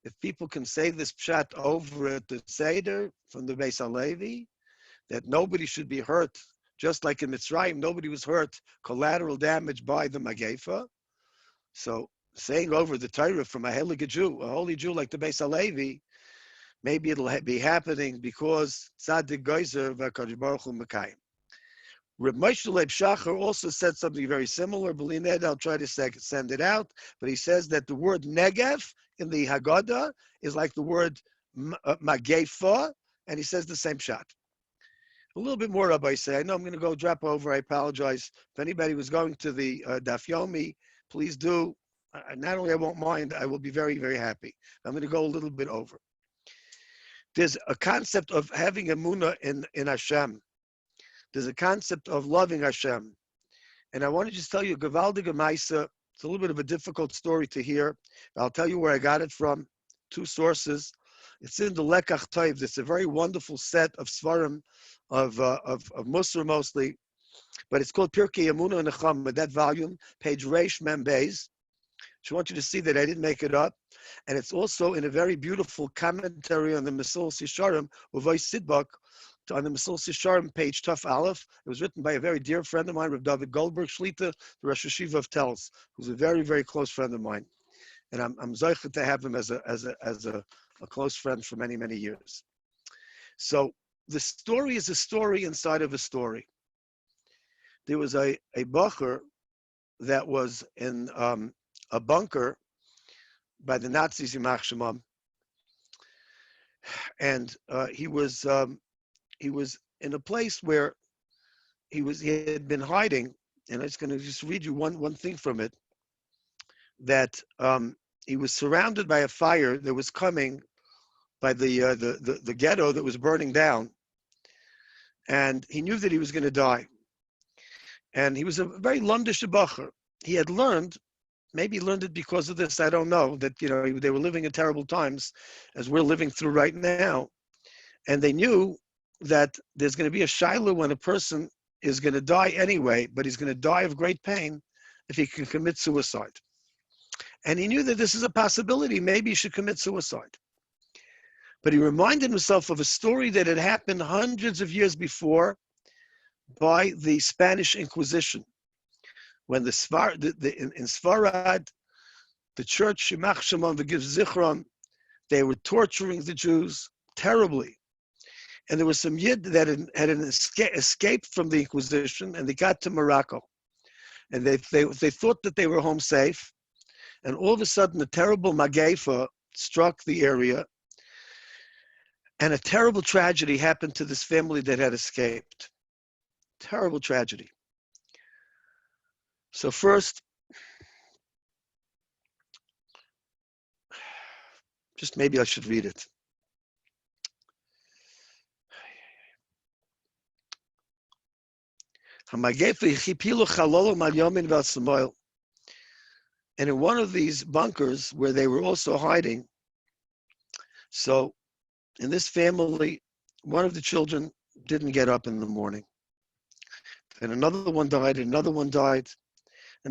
Speaker 1: if people can say this pshat over at the Seder from the Bais HaLevi, that nobody should be hurt, just like in Mitzrayim, nobody was hurt, collateral damage by the Magefa. So saying over the Torah from a holy Jew like the Bais HaLevi, maybe it'll be happening because Tzadik Geyser v'Kadosh Baruch Hu Mekayim. Reb Moshe Leib Shachar also said something very similar. I'll try to send it out. But he says that the word Negev in the Haggadah is like the word Magefa, and he says the same shot. A little bit more, Rabbi say. I know I'm going to go drop over. I apologize. If anybody was going to the Daf Yomi, please do. Not only I won't mind, I will be very, very happy. I'm going to go a little bit over. There's a concept of having emunah in Hashem. There's a concept of loving Hashem. And I want to just tell you, Gavaldige Maisa, it's a little bit of a difficult story to hear. I'll tell you where I got it from. Two sources. It's in the Lekach Tov. It's a very wonderful set of Svarim, of Musar mostly, but it's called Pirkei Emunah and Nechama, that volume, page Reish Mem Bais. So I want you to see that I didn't make it up. And it's also in a very beautiful commentary on the Mesil Sisharim, Uvay Sidbak, on the Mesil Sisharim, page Tuf Aleph. It was written by a very dear friend of mine, Rav David Goldberg Shlita, the Rosh Hashiva of Telz, who's a very, very close friend of mine. And I'm zeichet to have him as a close friend for many, many years. So the story is a story inside of a story. There was a bacher that was in a bunker by the Nazis, Yimach Shemam, and he was in a place where he had been hiding. And I'm just going to just read you one thing from it. That he was surrounded by a fire that was coming by the ghetto that was burning down, and he knew that he was going to die. And he was a very lundish bacher. He had learned, maybe he learned it because of this, I don't know, that they were living in terrible times, as we're living through right now, and they knew that there's going to be a shiloh when a person is going to die anyway, but he's going to die of great pain if he can commit suicide. And he knew that this is a possibility. Maybe he should commit suicide. But he reminded himself of a story that had happened hundreds of years before by the Spanish Inquisition. When in Sfarad, the church, Shemach Shemam v'Giv Zichron, they were torturing the Jews terribly. And there was some Yid that had escaped from the Inquisition, and they got to Morocco. And they thought that they were home safe. And all of a sudden, a terrible Magefa struck the area. And a terrible tragedy happened to this family that had escaped. Terrible tragedy. So first, just maybe I should read it. And in one of these bunkers where they were also hiding, so in this family, one of the children didn't get up in the morning. And another one died, and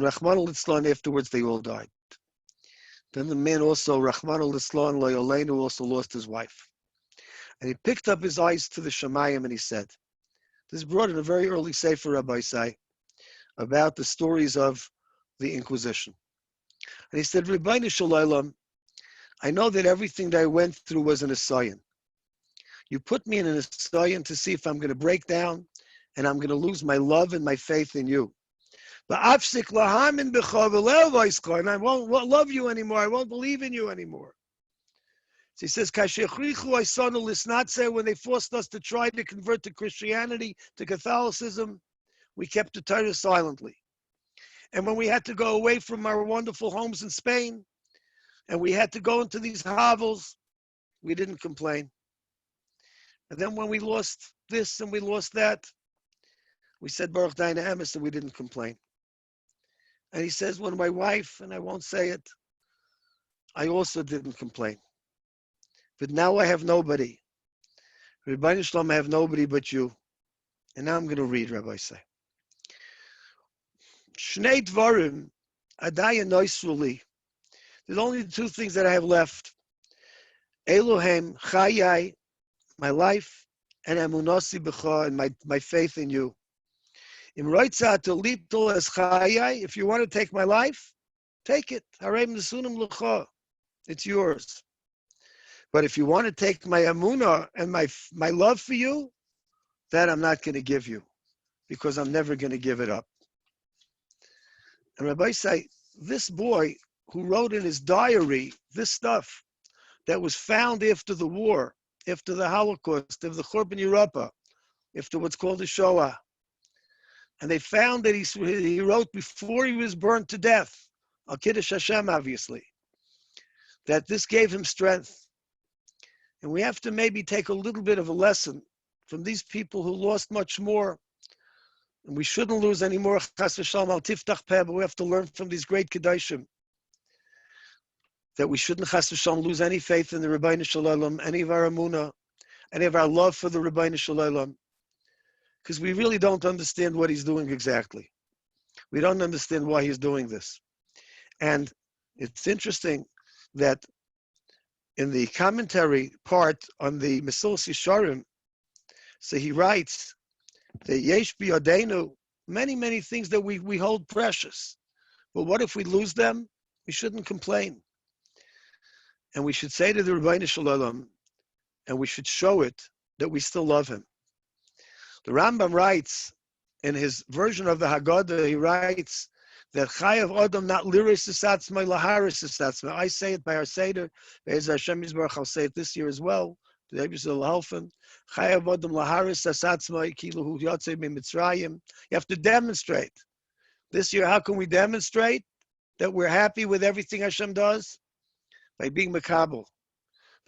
Speaker 1: Rahman al-Islam, afterwards they all died. Then the man also, Rahman al-Islam, Loyolenu, also lost his wife. And he picked up his eyes to the Shemayim and he said, this is brought in a very early Sefer, Rabbi say, about the stories of the Inquisition. And he said, Rabbeinu Shalom, I know that everything that I went through was an asayan. You put me in an asayan to see if I'm going to break down and I'm going to lose my love and my faith in you. And I won't love you anymore. I won't believe in you anymore. So he says, when they forced us to try to convert to Christianity, to Catholicism, we kept the Torah silently. And when we had to go away from our wonderful homes in Spain, and we had to go into these hovels, we didn't complain. And then when we lost this and we lost that, we said Baruch Daina Emes and we didn't complain. And he says, when my wife, and I won't say it, I also didn't complain. But now I have nobody. Rabbi Shalom, I have nobody but you. And now I'm going to read, Rabbi say. Shnei Dvarim, Adaya Noisuli. There's only two things that I have left. Elohem, Chayai, my life, and Emunasi B'cha, and my faith in you. Im Roitza Tolitol as Chayai, if you want to take my life, take it. Harem Nesunim L'cha. It's yours. But if you want to take my Emunah and my love for you, that I'm not going to give you, because I'm never going to give it up. And Rabbi say, this boy who wrote in his diary this stuff that was found after the war, after the Holocaust, after the Churban Europa, after what's called the Shoah. And they found that he wrote before he was burned to death, Al Kiddush Hashem, obviously, that this gave him strength. And we have to maybe take a little bit of a lesson from these people who lost much more. And we shouldn't lose any more, Chas v'shalom al tiftach peh, but we have to learn from these great Kedoshim that we shouldn't, Chas v'shalom, lose any faith in the Rabbeinu Shalom, any of our Amunah, any of our love for the Rabbeinu Shalom, because we really don't understand what he's doing exactly. We don't understand why he's doing this. And it's interesting that in the commentary part on the Mesilas Yesharim, so he writes that Yesh biyadenu, many things that we hold precious. But what if we lose them? We shouldn't complain. And we should say to the Rabbeinu Shalom, and we should show it that we still love him. The Rambam writes, in his version of the Haggadah, he writes that Chayav Adam not liris esatzmai laharis esatzmai. I say it by our Seder. Be'ez Hashem Yisbarach, I'll say it this year as well. The Eibusel Halfen. Chayav Adam laharis esatzmai kilu yotzei mitzrayim. You have to demonstrate. This year, how can we demonstrate that we're happy with everything Hashem does? By being makabel.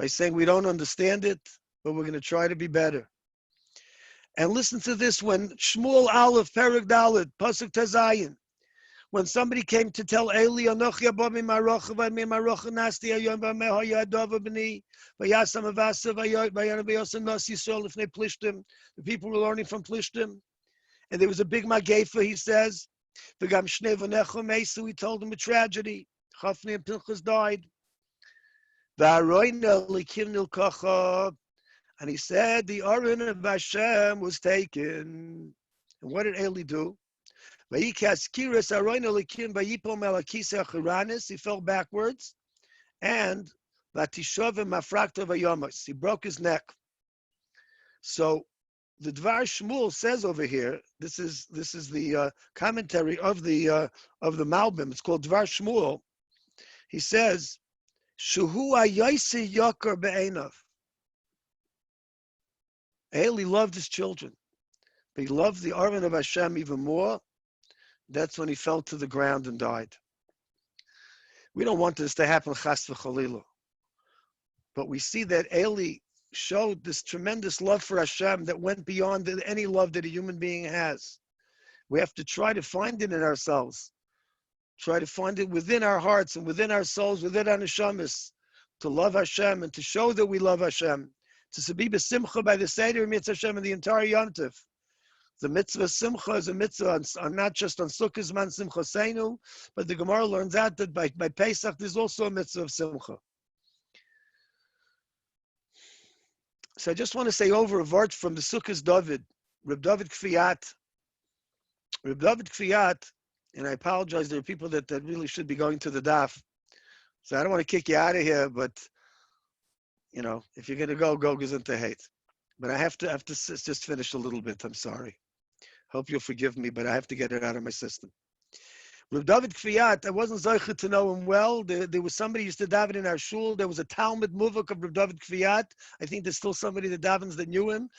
Speaker 1: By saying we don't understand it, but we're going to try to be better. And listen to this, when Shmuel Aleph, Perek Dalet, Pasuk Tazayin, when somebody came to tell Eli, Anochi abami marocha v'ami marocha nasti ayom v'ameho yadova b'ni v'yasam avasa v'yana v'yosam nas Yisrael lifnei Plishtim. The people were learning from Plishtim. And there was a big magefa, he says. V'gam shnei v'necho meisu, he told them a tragedy. Chafni and Pinchas died. V'aroyna likim nilkacha. And he said the Aron of Hashem was taken. And what did Eli do? He fell backwards, and he broke his neck. So the Dvar Shmuel says over here, this is the commentary of the Malbim. It's called Dvar Shmuel. He says, Shuhu ayaysi yakar be'enav. Eli loved his children, but he loved the Aron of Hashem even more. That's when he fell to the ground and died. We don't want this to happen, chas v'chalila. But we see that Eli showed this tremendous love for Hashem that went beyond any love that a human being has. We have to try to find it in ourselves. Try to find it within our hearts and within our souls, within our neshamas, to love Hashem and to show that we love Hashem. To be b'simcha by the Seder mitzvah Hashem and the entire Yontif. The mitzvah simcha is a mitzvah on not just on Sukkot man simcha seinu, but the Gemara learns out that by Pesach there's also a mitzvah of simcha. So I just want to say over a word from the Sukkot David, Reb David Kfiyat. Reb David Kfiyat, and I apologize, there are people that really should be going to the daf. So I don't want to kick you out of here, but you know, if you're going to go gesundheit hate. But I have to just finish a little bit. I'm sorry. Hope you'll forgive me, but I have to get it out of my system. Reb David Kfiyat, I wasn't zeicher to know him well. There was somebody who used to daven in our shul. There was a Talmud Muvak of Reb David Kfiyat. I think there's still somebody that davens that knew him.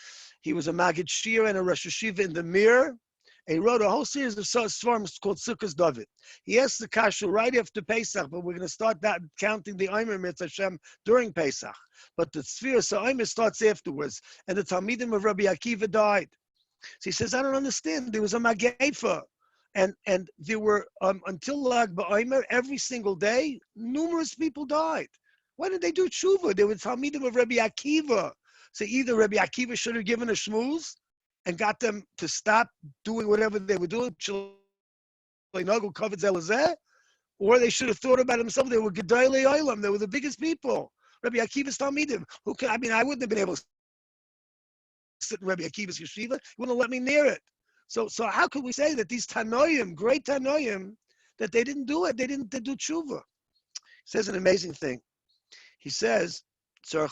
Speaker 1: He was a Magid Shir and a Rosh Hashiva in the Mir. He wrote a whole series of svarim called Sukkot David. He asked the kasha right after Pesach, but we're going to start that counting the Omer Mitzvah Hashem during Pesach. But the Tzvi Omer starts afterwards, and the Talmidim of Rabbi Akiva died. So he says, I don't understand. There was a Magefa, and there were until Lag BaOmer every single day, numerous people died. Why did they do tshuva? There were Talmidim of Rabbi Akiva. So either Rabbi Akiva should have given a shmuz and got them to stop doing whatever they were doing, or they should have thought about themselves. They were Gedolei Olam. They were the biggest people. Rabbi Akiva's Talmidim. I wouldn't have been able to sit in Rabbi Akiva's yeshiva. He wouldn't let me near it. So how could we say that these Tanoim, great Tanoim, that they didn't do it? They do tshuva. He says an amazing thing. He says, they had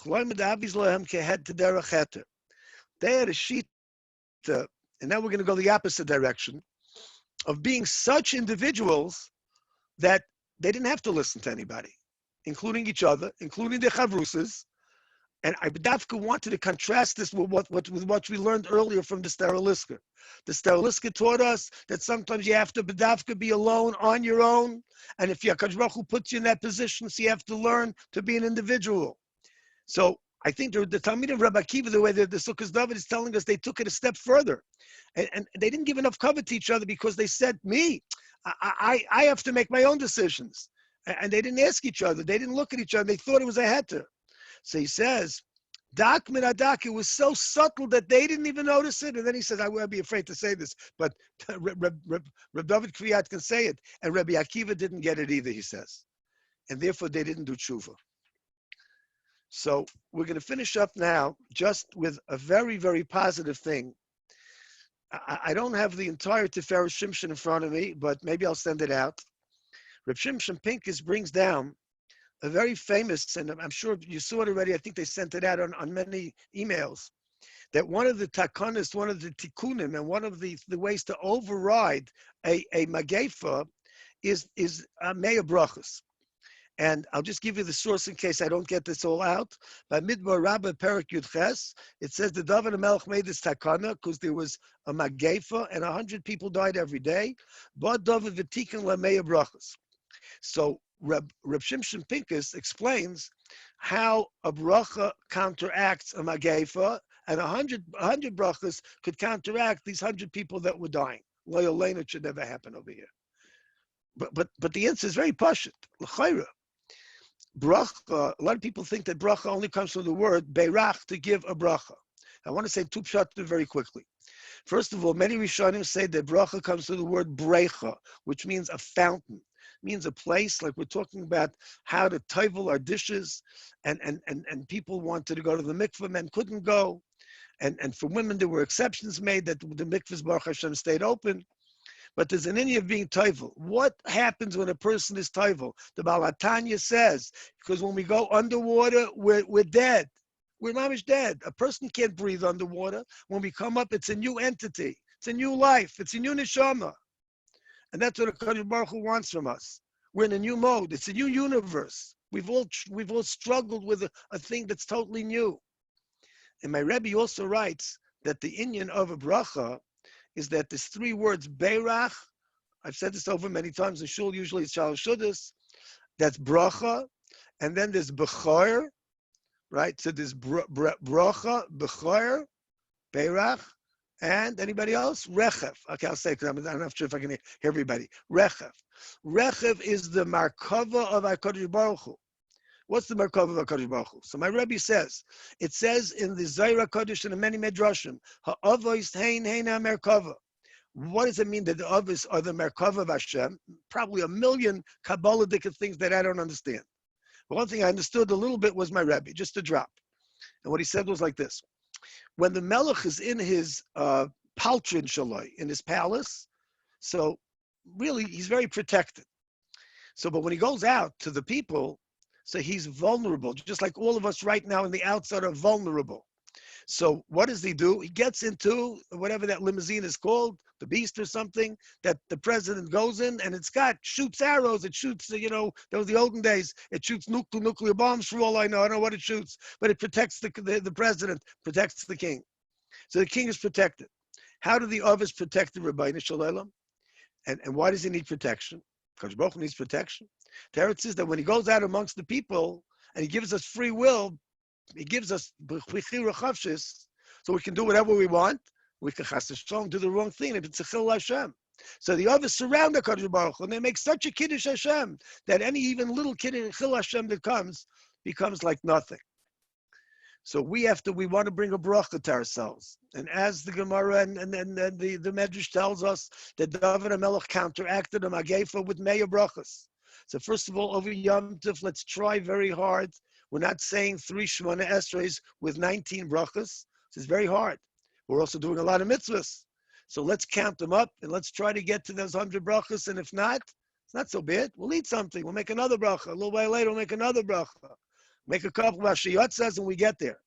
Speaker 1: a sheet. And now we're going to go the opposite direction of being such individuals that they didn't have to listen to anybody, including each other, including their chavrusas. And I Dafka wanted to contrast this with what we learned earlier from the Steriliska. The Steriliska taught us that sometimes you have to Dafka be alone on your own, and if Yakash Baruch Hu puts you in that position, so you have to learn to be an individual. So I think the Talmid of Rabbi Akiva, the way that the Sukkot David is telling us, they took it a step further, and they didn't give enough cover to each other because they said, I have to make my own decisions, and they didn't ask each other, they didn't look at each other, they thought it was a heter. So he says, Dak min adak, it was so subtle that they didn't even notice it. And then he says, I would be afraid to say this, but Reb David Kriyat can say it. And Rabbi Akiva didn't get it either, he says. And therefore, they didn't do tshuva. So we're going to finish up now just with a very, very positive thing. I don't have the entire Tiferet Shimshon in front of me, but maybe I'll send it out. Reb Shimshon Pincus brings down a very famous, and I'm sure you saw it already, I think they sent it out on many emails, that one of the takanas, one of the tikkunim, and one of the ways to override a magefa is mea brachas. And I'll just give you the source in case I don't get this all out. By Midbar Rabbah Perak Yud Ches, it says the David HaMelech made this takana because there was a magefa and 100 people died every day. But David v'tiken la mea brachas. So Reb Shimshon Pincus explains how a bracha counteracts a magefa, and 100 brachas could counteract these 100 people that were dying. Loyal lane, it should never happen over here. But the answer is very pashut. L'chayra. Bracha, a lot of people think that bracha only comes from the word beirach, to give a bracha. I want to say two pshatim very quickly. First of all, many Rishonim say that bracha comes from the word brecha, which means a fountain. Means a place, like we're talking about how to tovel our dishes, and people wanted to go to the mikveh, men couldn't go, and for women there were exceptions made that the mikvahs Baruch Hashem stayed open, but there's an inyan of being tovel. What happens when a person is tovel? The Baal HaTanya says, because when we go underwater, we're dead. We're mamish dead. A person can't breathe underwater. When we come up, it's a new entity. It's a new life. It's a new neshama. And that's what HaKadosh Baruch Hu wants from us. We're in a new mode. It's a new universe. We've all struggled with a thing that's totally new. And my Rebbe also writes that the inyan of a bracha is that there's three words, beirach. I've said this over many times in shul. Usually it's shalosh shudas. That's bracha. And then there's bechor, right? So there's bracha, bechor, beirach. And anybody else? Rechev. Okay, I'll say because I'm not sure if I can hear everybody. Rechev. Rechev is the markava of HaKadosh Baruch Hu. What's the markava of HaKadosh Baruch Hu? So my Rebbe says, it says in the Zohar HaKadosh and in many medrashim, ha'avos hein merkava. What does it mean that the avos are the merkava of Hashem? Probably a million Kabbalistic things that I don't understand. But one thing I understood a little bit was my Rebbe, just a drop. And what he said was like this. When the Melech is in his paltrin shaloi, in his palace, so really he's very protected. So, but when he goes out to the people, so he's vulnerable, just like all of us right now in the outside are vulnerable. So what does he do? He gets into whatever that limousine is called, the Beast or something, that the president goes in, and shoots arrows, it shoots, that was the olden days, it shoots nuclear bombs for all I know what it shoots, but it protects the president, protects the king. So the king is protected. How do the others protect the Rabbi Shalom? And why does he need protection? Because Baruch needs protection. Teretz says that when he goes out amongst the people, and he gives us free will, he gives us so we can do whatever we want. We can do the wrong thing if it's a chil Hashem. So the others surround the Kadosh Baruch Hu, and they make such a kiddush Hashem that any even little kiddush chil Hashem that comes becomes like nothing. So we want to bring a bracha to ourselves. And as the Gemara and the Medrash tells us that David HaMelech counteracted a magefa with mea brachas. So first of all, over Yom Tov, let's try very hard. We're not saying 3 Shemona Esreis with 19 brachas. It's very hard. We're also doing a lot of mitzvahs. So let's count them up and let's try to get to those 100 brachas. And if not, it's not so bad. We'll eat something. We'll make another bracha. A little while later, we'll make another bracha. Make a couple of Ashiyotzas and we get there.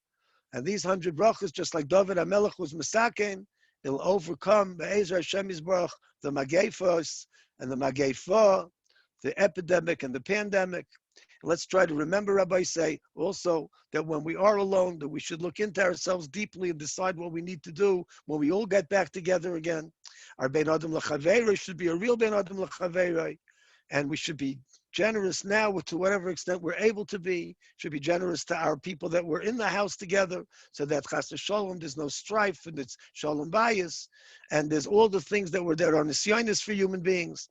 Speaker 1: And these 100 brachas, just like David HaMelech was Mesaken, it'll overcome Be'ezer Hashem Yisbarach, the Magefos and the Magefa, the epidemic and the pandemic. Let's try to remember, Rabbi say, also that when we are alone, that we should look into ourselves deeply and decide what we need to do when we all get back together again. Our Ben Adam L'Chaveiroi should be a real Ben Adam L'Chaveiroi, and we should be generous now to whatever extent we're able to be. Should be generous to our people that were in the house together, so that Chas Shalom, there's no strife, and it's Shalom Bais, and there's all the things that were there on the Nisyonis for human beings.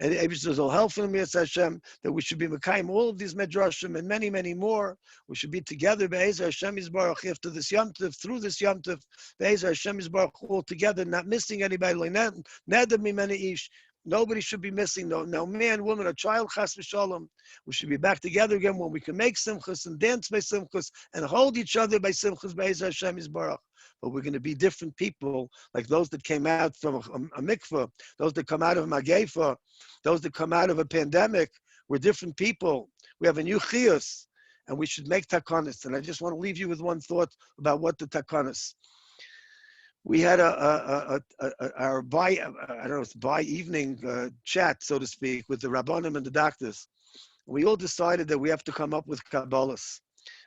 Speaker 1: And Eibishter will help from Yetz Hashem that we should be Mekayim all of these medrashim and many, many more. We should be together Be'ezer Hashem Yisbarach after this Yom Tov, through this Yom Tov, Be'ezer Hashem Yisbarach all together, not missing anybody. Nobody should be missing. No man, woman, or child. Chas v'shalom. We should be back together again when we can make simchas and dance by simchas and hold each other by simchas Be'ezer Hashem Yisbarach. But we're going to be different people, like those that came out from a mikveh, those that come out of Magefa, those that come out of a pandemic. We're different people. We have a new Kehillas, and we should make takanas. And I just want to leave you with one thought about what the takanas. We had our by evening chat, so to speak, with the rabbanim and the doctors. We all decided that we have to come up with kabbalas.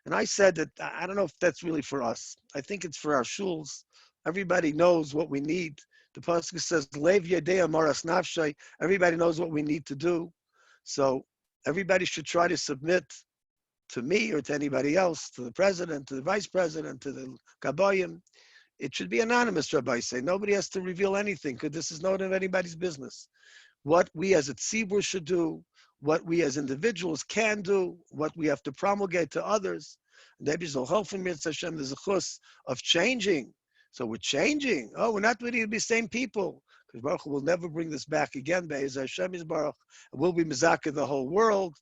Speaker 1: And I said that I don't know if that's really for us. I think it's for our shuls. Everybody knows what we need. The pasuk says, "Lev yedei maras nafshay." Everybody knows what we need to do. So everybody should try to submit to me or to anybody else, to the president, to the vice president, to the kabayim. It should be anonymous, Rabbi say. Nobody has to reveal anything because this is not of anybody's business. What we as a tzibur should do, what we as individuals can do, what we have to promulgate to others. There's a chus of changing. So we're changing. Oh, we're not really the same people. Because Baruch Hu will never bring this back again. Be'ez Hashem Yisbarach. We'll be mizakeh the whole world.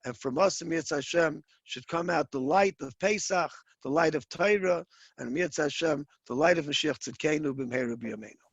Speaker 1: And from us, Yetz Hashem, should come out the light of Pesach, the light of Torah, and Yetz Hashem, the light of Mashiach Tzidkeinu b'mheira b'yameinu.